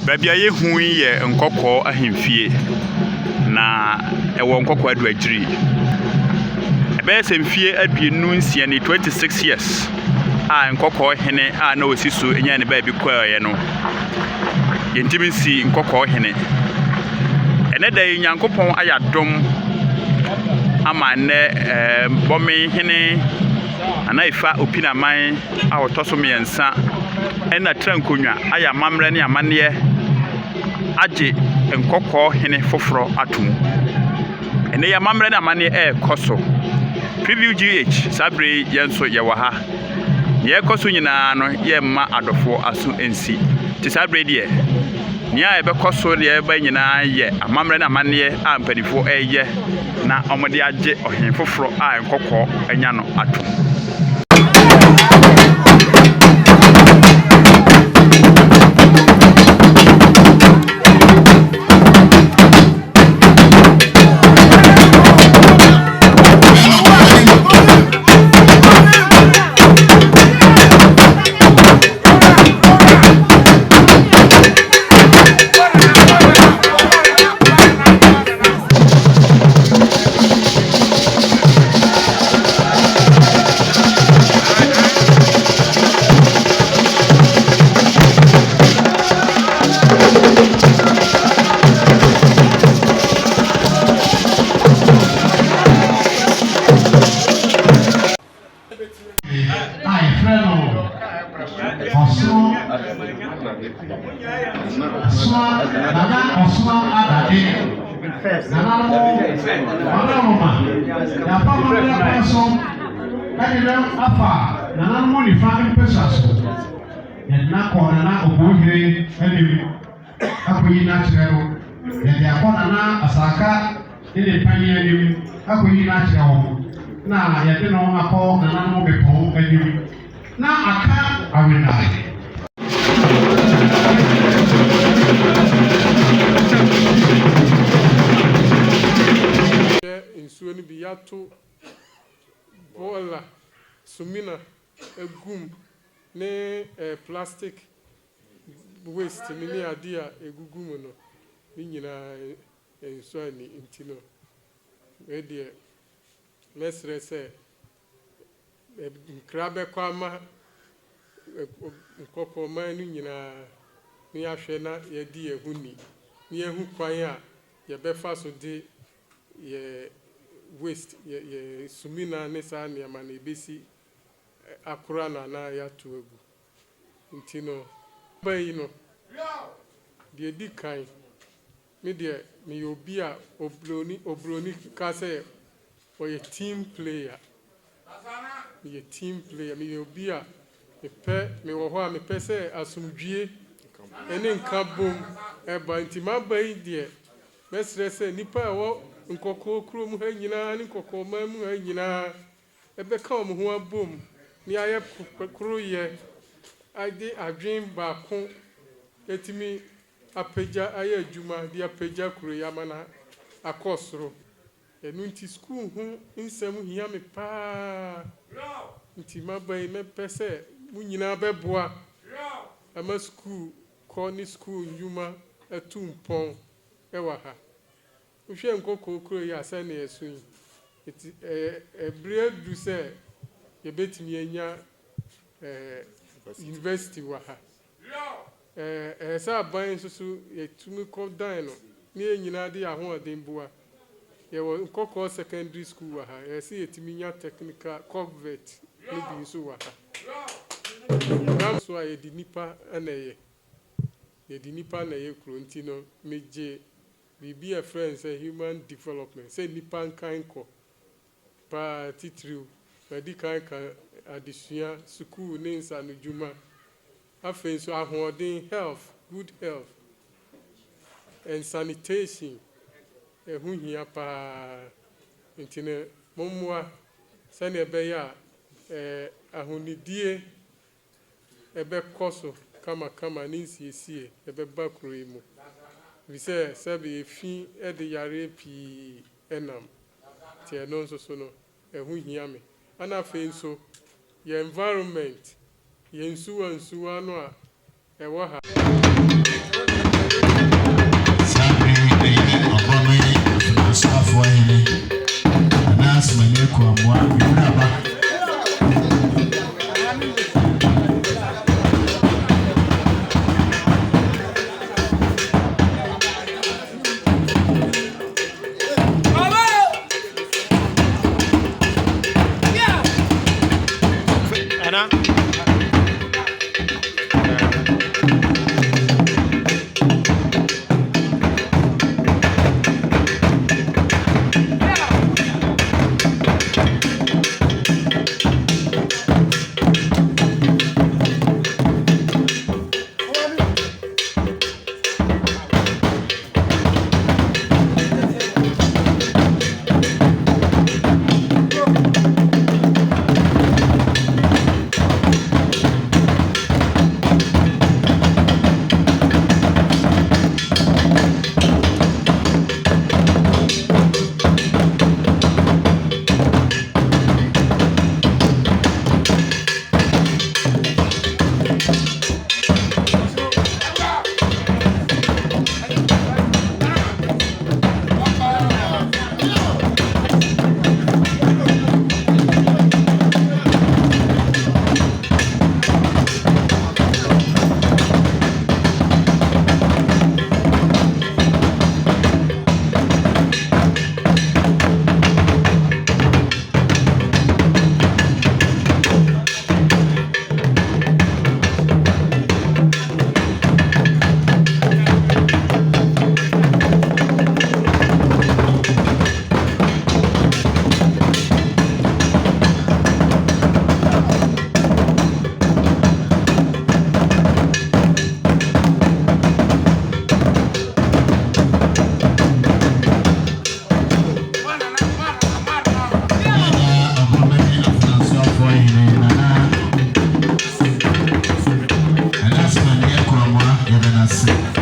Babia ye hu ye Nkawkaw ahemfie na ewo Nkawkaw adu agiri. Ebe semfie aduenu nsia ni 26 years. Nkawkaw hene na osiso enya ne ba bi kwaye no. Yentimi si Nkawkaw hene. Ene da Nyankopɔn ayadom ama ne bomme hene anaifa opinaman a wotoso miensa ena trankonwa aya mamre ne amane age Nkawkaw hene foforo atum. Ene ya mamre ne amane koso. PreViewGh sabre yenso ye waha. Ye koso nyina no ye ma adofo aso ensi. Ti sabre de nia ebe koso de ebe nyina ye amamre ne amane ampanifo eye na omode age ohen foforo a Nkawkaw anya no atum. Nana Sono Adade. Insuoni biyato bola sumina egum ne plastic waste ni adia egugumu no ni nyina insuani intino we de lesre se nkrabe kwama Nkawkaw man ni nyina ni ahwe na ye di ehuni ni ehu kwan a ye befa so de ye waste ye sumina ne sa ne ma na ebesi akura na ya to egu ntino bayi no de di kan me de me obi a obroni ka say oye team player me obi a me wo ho a me pese asumdwie ene nka bom eba ntima bayi de mesre se nipa wo Nkawkaw krom ha nyina ni Nkawkaw mamu ha nyina ebe ka om ho abom ni aye kro ye ade adwen ba ko etimi apagya aye adwuma di apagya kro ya mana akosoro enu nti school ho nsem hia me pa nti mabai me pese mu nyina beboa ama school ko ni school nyuma etumpon ewa ha uhwe Nkawkaw kro ya asa na yesu eti ebre du se ye betimi anya university wa ha sa ban susu ye tumi ko dan no ni nyina de ahoden bua ye wo Nkawkaw secondary school wa ha ye se yetimi nya technical convert ni bi so wa ha nam so a ye di nipa na ye kro ntino meje Bibi a friend say human development say nipan kanko pa titru di kanka adisua school ne nsa no juma afen so ahoden health good health and sanitation hu hia pa ntine momwa sane ebe ya ahonidie ebe koso kama ni nsiesie ebe bakro imu we say sabi efi de yare pi enam tie no so no ehu hia me ana fe nso your environment ye nsuwa no a ewo ha Nana Sono